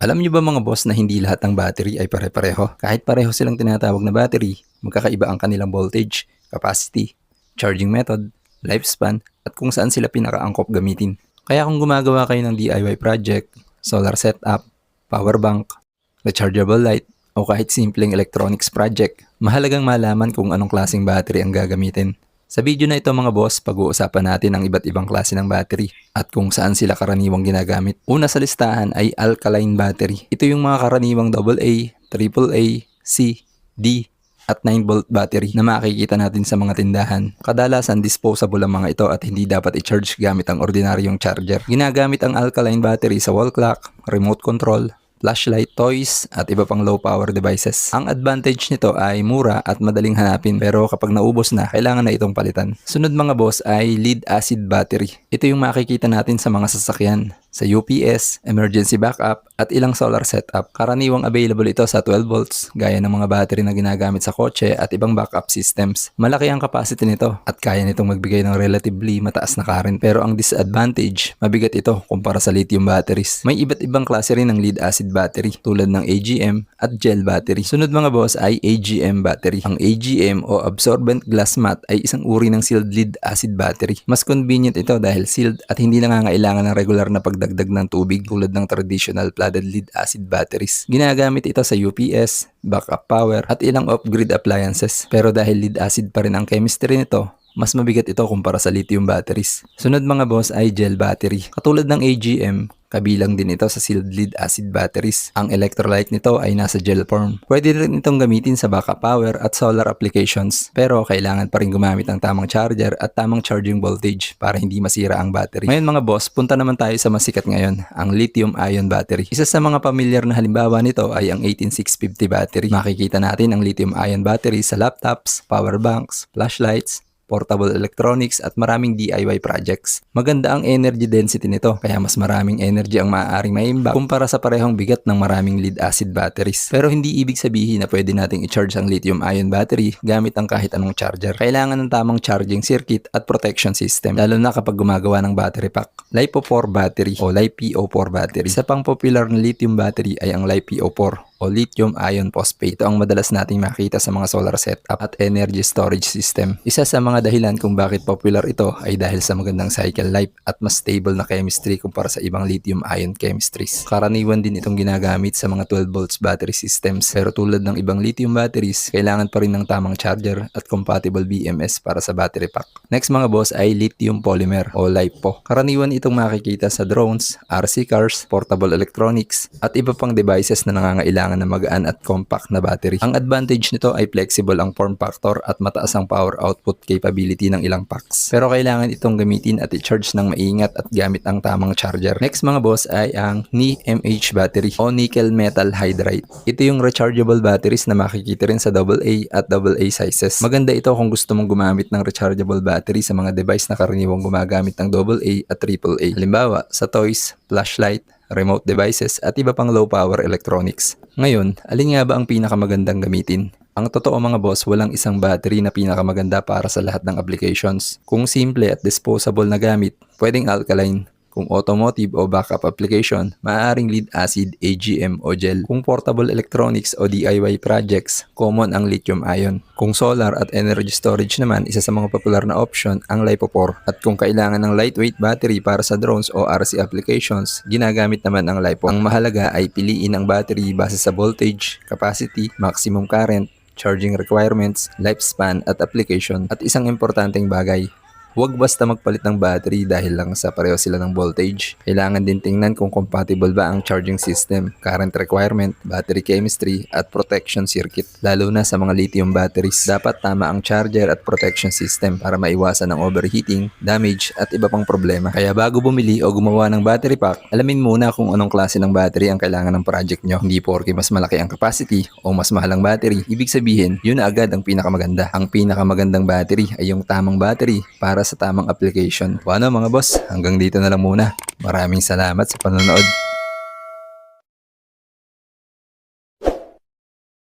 Alam niyo ba mga boss na hindi lahat ng battery ay pare-pareho? Kahit pareho silang tinatawag na battery, magkakaiba ang kanilang voltage, capacity, charging method, lifespan, at kung saan sila pinakaangkop gamitin. Kaya kung gumagawa kayo ng DIY project, solar setup, power bank, rechargeable light, o kahit simpleng electronics project, mahalagang malaman kung anong klaseng battery ang gagamitin. Sa video na ito mga boss, pag-uusapan natin ang iba't ibang klase ng battery at kung saan sila karaniwang ginagamit. Una sa listahan ay alkaline battery. Ito yung mga karaniwang AA, AAA, C, D, at 9-volt battery na makikita natin sa mga tindahan. Kadalasan disposable ang mga ito at hindi dapat i-charge gamit ang ordinaryong charger. Ginagamit ang alkaline battery sa wall clock, remote control, flashlight, toys, at iba pang low power devices. Ang advantage nito ay mura at madaling hanapin pero kapag naubos na, kailangan na itong palitan. Sunod mga boss ay lead acid battery. Ito yung makikita natin sa mga sasakyan, sa UPS, emergency backup, at ilang solar setup. Karaniwang available ito sa 12 volts, gaya ng mga battery na ginagamit sa kotse at ibang backup systems. Malaki ang capacity nito at kaya nitong magbigay ng relatively mataas na current. Pero ang disadvantage, mabigat ito kumpara sa lithium batteries. May iba't ibang klase rin ng lead acid battery tulad ng AGM at gel battery. Sunod mga boss ay AGM battery. Ang AGM o absorbent glass mat ay isang uri ng sealed lead acid battery. Mas convenient ito dahil sealed at hindi nangangailangan ng regular na pagdagdag ng tubig tulad ng traditional flooded lead acid batteries. Ginagamit ito sa UPS, backup power at ilang off-grid appliances. Pero dahil lead acid pa rin ang chemistry nito, mas mabigat ito kumpara sa lithium batteries. Sunod mga boss ay gel battery. Katulad ng AGM, kabilang din ito sa sealed lead acid batteries. Ang electrolyte nito ay nasa gel form. Pwede rin itong gamitin sa backup power at solar applications. Pero kailangan pa rin gumamit ng tamang charger at tamang charging voltage para hindi masira ang battery. Ngayon mga boss, punta naman tayo sa masikat ngayon, ang lithium-ion battery. Isa sa mga pamilyar na halimbawa nito ay ang 18650 battery. Makikita natin ang lithium-ion battery sa laptops, power banks, flashlights, portable electronics at maraming DIY projects. Maganda ang energy density nito kaya mas maraming energy ang maaaring maimbak kumpara sa parehong bigat ng maraming lead acid batteries. Pero hindi ibig sabihin na pwede nating i-charge ang lithium-ion battery gamit ang kahit anong charger. Kailangan ng tamang charging circuit at protection system lalo na kapag gumagawa ng battery pack. LiPo4 battery o LiPo4 battery. Isa pang popular na lithium battery ay ang LiPo4 o lithium ion phosphate. Ito ang madalas nating makita sa mga solar setup at energy storage system. Isa sa mga dahilan kung bakit popular ito ay dahil sa magandang cycle life at mas stable na chemistry kumpara sa ibang lithium ion chemistries. Karaniwan din itong ginagamit sa mga 12 volts battery systems pero tulad ng ibang lithium batteries, kailangan pa rin ng tamang charger at compatible BMS para sa battery pack. Next mga boss ay lithium polymer o LiPo. Karaniwan itong makikita sa drones, RC cars, portable electronics at iba pang devices na nangangailangan na magaan at compact na battery. Ang advantage nito ay flexible ang form factor at mataas ang power output capability ng ilang packs. Pero kailangan itong gamitin at i-charge ng maingat at gamit ang tamang charger. Next mga boss ay ang NiMH battery o nickel metal hydride. Ito yung rechargeable batteries na makikita rin sa AA at AA sizes. Maganda ito kung gusto mong gumamit ng rechargeable battery sa mga device na karaniwang gumagamit ng AA at AAA. Halimbawa, sa toys, flashlight, remote devices at iba pang low power electronics. Ngayon, alin nga ba ang pinakamagandang gamitin? Ang totoo mga boss, walang isang battery na pinakamaganda para sa lahat ng applications. Kung simple at disposable na gamit, pwedeng alkaline. Kung automotive o backup application, maaaring lead acid, AGM o gel. Kung portable electronics o DIY projects, common ang lithium ion. Kung solar at energy storage naman, isa sa mga popular na option ang LiPo4. At kung kailangan ng lightweight battery para sa drones o RC applications, ginagamit naman ang LiPo. Ang mahalaga ay piliin ang battery base sa voltage, capacity, maximum current, charging requirements, lifespan at application. At isang importanteng bagay, huwag basta magpalit ng battery dahil lang sa pareho sila ng voltage. Kailangan din tingnan kung compatible ba ang charging system, current requirement, battery chemistry, at protection circuit. Lalo na sa mga lithium batteries, dapat tama ang charger at protection system para maiwasan ang overheating, damage, at iba pang problema. Kaya bago bumili o gumawa ng battery pack, alamin muna kung anong klase ng battery ang kailangan ng project nyo. Hindi porke mas malaki ang capacity o mas mahal ang battery, ibig sabihin, yun na agad ang pinakamaganda. Ang pinakamagandang battery ay yung tamang battery para sa tamang application. O ano mga boss, hanggang dito na lang muna. Maraming salamat sa panonood.